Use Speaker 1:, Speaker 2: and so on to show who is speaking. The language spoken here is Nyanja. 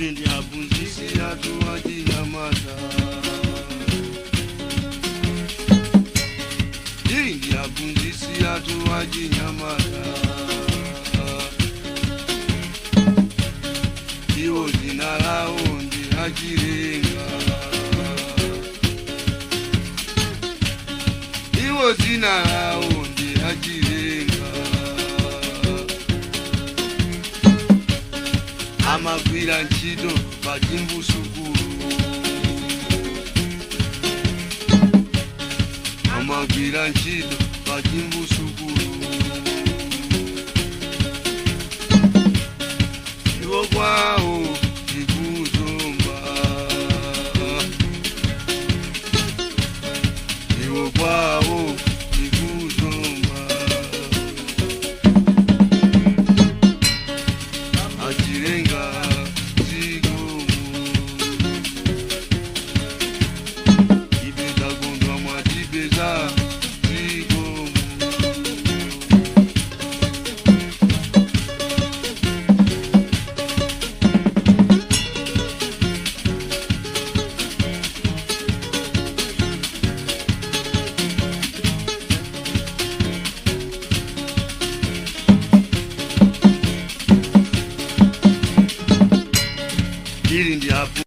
Speaker 1: ili ndi aphunzitsi athu achinyamata, ili ndi aphunzitsi athu achinyamata, iwo dzina lawo ndi Achilenga, iwo dzina lawo ndi Achilenga, amagwira ntchito pa chimbusukulu, amagwira ntchito pa chimbusukulu, iwo kwawo ndikuzomba, iwo kwawo ndikuzomba, Achilenga zikomo, ife takondwa mwatipeza zikomo. Ili ndi